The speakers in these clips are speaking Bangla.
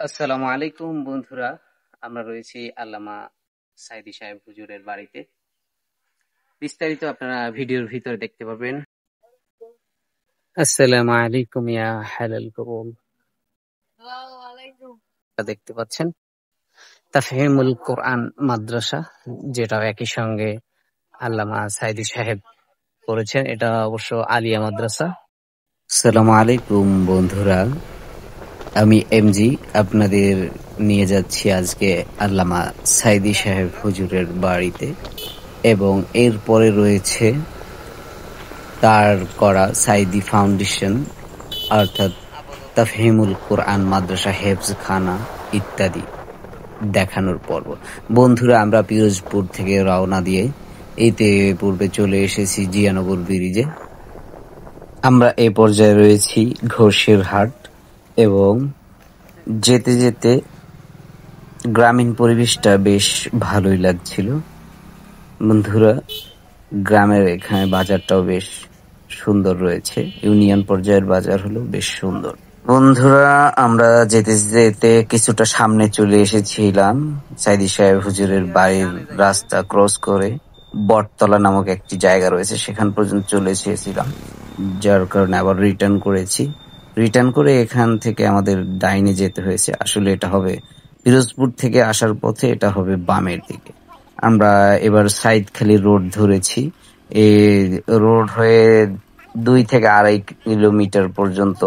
আসসালামু আলাইকুম বন্ধুরা। আমরা রয়েছি আল্লামা সাইদি সাহেব হুজুরের বাড়িতে। বিস্তারিত আপনারা ভিডিওর ভিতরে দেখতে পাবেন। আসসালামু আলাইকুম ইয়া হালাল কবুল। দেখতে পাচ্ছেন তাফহিমুল কোরআন মাদ্রাসা, যেটা একই সঙ্গে আল্লামা সাইদি সাহেব করেছেন। এটা অবশ্য আলিয়া মাদ্রাসা। আসসালামু আলাইকুম বন্ধুরা, আমি এমজি আপনাদের নিয়ে যাচ্ছি আজকে আল্লামা সাইদি সাহেব হুজুরের বাড়িতে, এবং এরপরে রয়েছে তার করা সাইদি ফাউন্ডেশন অর্থাৎ তাফহিমুল কোরআন মাদ্রাসা হেফজখানা ইত্যাদি দেখানোর পর্ব। বন্ধুরা, আমরা পিরোজপুর থেকে রওনা দিয়ে এতে পূর্বে চলে এসেছি জিয়ানগর ব্রিজে। আমরা এ পর্যায়ে রয়েছি ঘোষের হাট, এবং যেতে যেতে গ্রামীণ পরিবেশটা বেশ ভালোই লাগছিল। বন্ধুরা, গ্রামের এখানে বাজারটাও বেশ সুন্দর রয়েছে। ইউনিয়ন পর্যায়ের বাজার হলো বেশ সুন্দর। বন্ধুরা, আমরা যেতে যেতে কিছুটা সামনে চলে এসেছিলাম। সাইদি সাহেব হুজুরের বাড়ির রাস্তা ক্রস করে বটতলা নামক একটি জায়গা রয়েছে, সেখান পর্যন্ত চলে এসেছিলাম, যার কারণে আবার রিটার্ন করেছি। রিটার্ন করে এখান থেকে আমাদের ডাইনে যেতে হয়েছে। আসলে এটা হবে পিরোজপুর থেকে আসার পথে, এটা হবে বামের দিকে। আমরা এবার সাইদখালি রোড ধরেছি। এই রোড হয়ে 2 থেকে 2.5 কিলোমিটার পর্যন্ত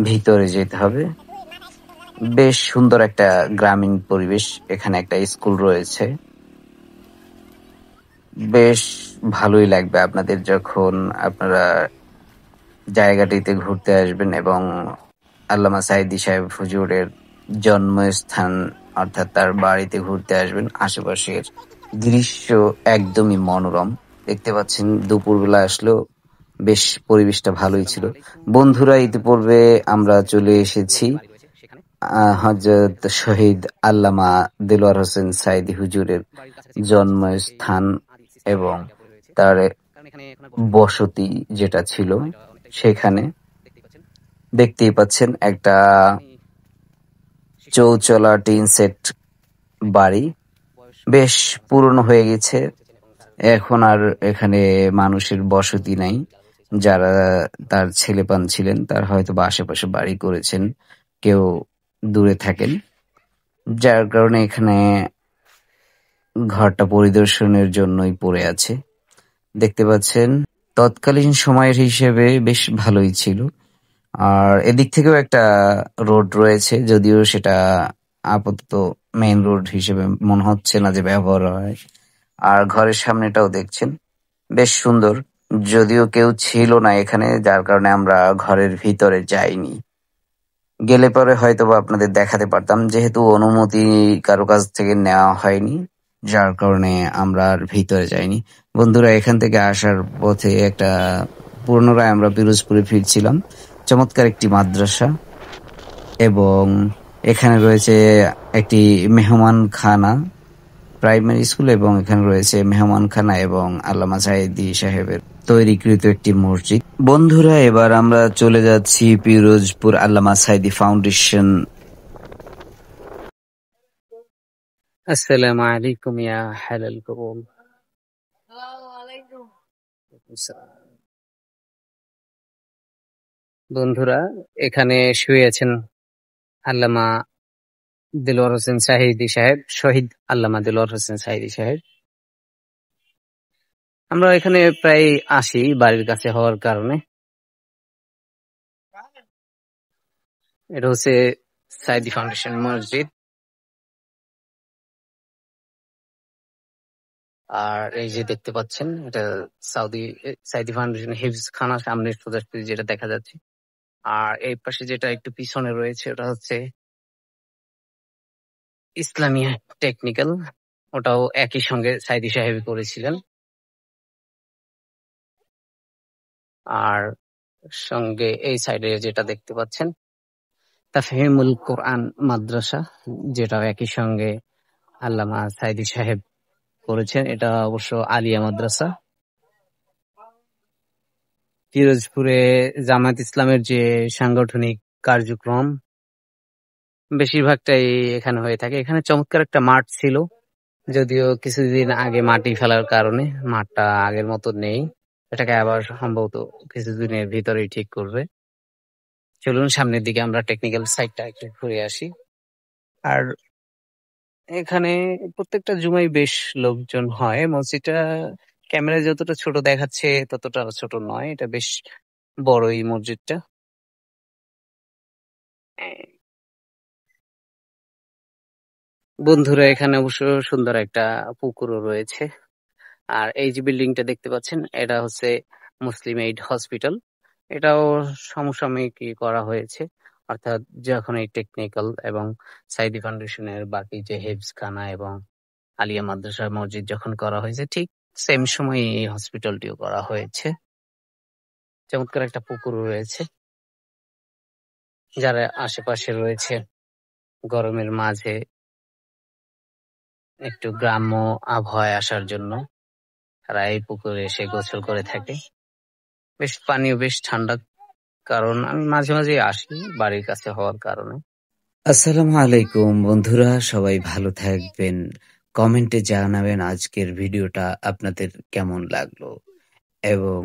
ভিতরে যেতে হবে। বেশ সুন্দর একটা গ্রামীণ পরিবেশ। এখানে একটা স্কুল রয়েছে। বেশ ভালোই লাগবে আপনাদের যখন আপনারা জায়গাটিতে ঘুরতে আসবেন এবং আল্লামা সাইদি সাহেব হুজুরের জন্মস্থান অর্থাৎ তার বাড়িতে ঘুরতে আসবেন। আশেপাশের দৃশ্য একদমই মনোরম। দেখতে পাচ্ছেন দুপুরবেলা আসলেও বেশ পরিবেশটা ভালোই ছিল। বন্ধুরা, ইতিপূর্বে আমরা চলে এসেছি হযরত শহীদ আল্লামা দেলোয়ার হোসেন সাইদি হুজুরের জন্মস্থান এবং তার বসতি যেটা ছিল সেখানে। দেখতেই পাচ্ছেন একটা চৌচলা টিন সেট বাড়ি, বেশ পুরনো হয়ে গেছে। এখন আর এখানে মানুষের বসতি নাই। যারা তার ছেলেপান ছিলেন তার হয়তো বা আশেপাশে বাড়ি করেছেন, কেউ দূরে থাকেন, যার কারণে এখানে ঘরটা পরিদর্শনের জন্যই পড়ে আছে। দেখতে পাচ্ছেন তৎকালীন সময়ের হিসেবে বেশ ভালোই ছিল। আর এদিক থেকেও একটা রোড রয়েছে, যদিও সেটা আপাতত মেইন রোড হিসেবে মনে হচ্ছে না যে ব্যবহার হয়। আর ঘরের সামনেটাও দেখছেন বেশ সুন্দর, যদিও কেউ ছিল না এখানে, যার কারণে আমরা ঘরের ভিতরে যাইনি। গেলে পরে হয়তোবা আপনাদের দেখাতে পারতাম, যেহেতু অনুমতি কারো কাছ থেকে নেওয়া হয়নি, যার কারণে আমরা আর ভিতরে যাইনি। বন্ধুরা, এখান থেকে আসার পথে একটা পুনরায় আমরা পিরোজপুরে ফিরছিলাম। চমৎকার একটি মাদ্রাসা, এবং এখানে রয়েছে একটি মেহমানখানা প্রাইমারি স্কুল, এবং এখানে রয়েছে মেহমানখানা এবং আল্লামা সাইদি সাহেবের তৈরিকৃত একটি মসজিদ। বন্ধুরা, এবার আমরা চলে যাচ্ছি পিরোজপুর আল্লামা সাইদি ফাউন্ডেশন। আসসালামু আলাইকুম ইয়া হালাল কবুল। বন্ধুরা, এখানে শুয়ে আছেন আল্লামা দেলোয়ার হোসেন সাইদি সাহেব, শহীদ আল্লামা দেলোয়ার হোসেন সাইদি সাহেব। আমরা এখানে প্রায় আসি বাড়ির কাছে হওয়ার কারণে। এটা হচ্ছে সাইদি ফাউন্ডেশন মসজিদ। আর এই যে দেখতে পাচ্ছেন, এটা সাইদি ফাউন্ডেশন হিফজ খানা সামনে সোজাসুজি যেটা দেখা যাচ্ছে। আর এই পাশে যেটা একটু পিছনে রয়েছে ওটা হচ্ছে ইসলামিয়া টেকনিক্যাল, ওটাও একই সঙ্গে সাইদি সাহেব করেছিলেন। আর সঙ্গে এই সাইডে যেটা দেখতে পাচ্ছেন তাফহিমুল কোরআন মাদ্রাসা, যেটাও একই সঙ্গে আল্লামা সাইদি সাহেব করেছেন। এটা অবশ্য আলিয়া মাদ্রাসা। পিরোজপুরে জামায়াত ইসলামের যে সাংগঠনিক কার্যক্রম বেশিরভাগটাই এখানে হয়ে থাকে। এখানে চমৎকার একটা মাঠ ছিল, যদিও কিছুদিন আগে মাটি ফেলার কারণে মাঠটা আগের মতো নেই। এটাকে আবার সম্ভবত কিছুদিনের ভিতরেই ঠিক করবে। চলুন সামনের দিকে আমরা টেকনিক্যাল সাইডটা একটু ঘুরে আসি। আর এখানে প্রত্যেকটা জুমায় বেশ লোকজন হয়। মসজিদটা ক্যামেরায় যতটা ছোট দেখাচ্ছে ততটা ছোট নয়, এটা বেশ বড়ই মসজিদটা। বন্ধুরা, এখানে অবশ্য সুন্দর একটা পুকুরও রয়েছে। আর এই যে বিল্ডিংটা দেখতে পাচ্ছেন, এটা হচ্ছে মুসলিম এইড হসপিটাল। এটাও সমসাময়িকই করা হয়েছে, অর্থাৎ যখন এই টেকনিক্যাল এবং সাইদি ফাউন্ডেশনের বাকি যে হেফজখানা এবং আলিয়া মাদ্রাসা মসজিদ যখন করা হয়েছে, ঠিক সেম সময় এই হসপিটালটিও করা হয়েছে। চমৎকার একটা পুকুর রয়েছে, যারা আশেপাশে রয়েছে গরমের মাঝে একটু গ্রাম্য আবহাওয়ায় আসার জন্য তারা এই পুকুরে এসে গোসল করে থাকে। বেশ পানিও বেশ ঠান্ডা, কারণ আমি মাঝে মাঝে আসি বাড়ির কাছে হওয়ার কারণে। আসসালামু আলাইকুম বন্ধুরা, সবাই ভালো থাকবেন। কমেন্টে জানাবেন আজকের ভিডিওটা আপনাদের কেমন লাগলো এবং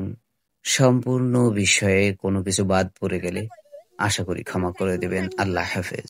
সম্পূর্ণ বিষয়ে কোনো কিছু বাদ পড়ে গেলে আশা করি ক্ষমা করে দেবেন। আল্লাহ হাফেজ।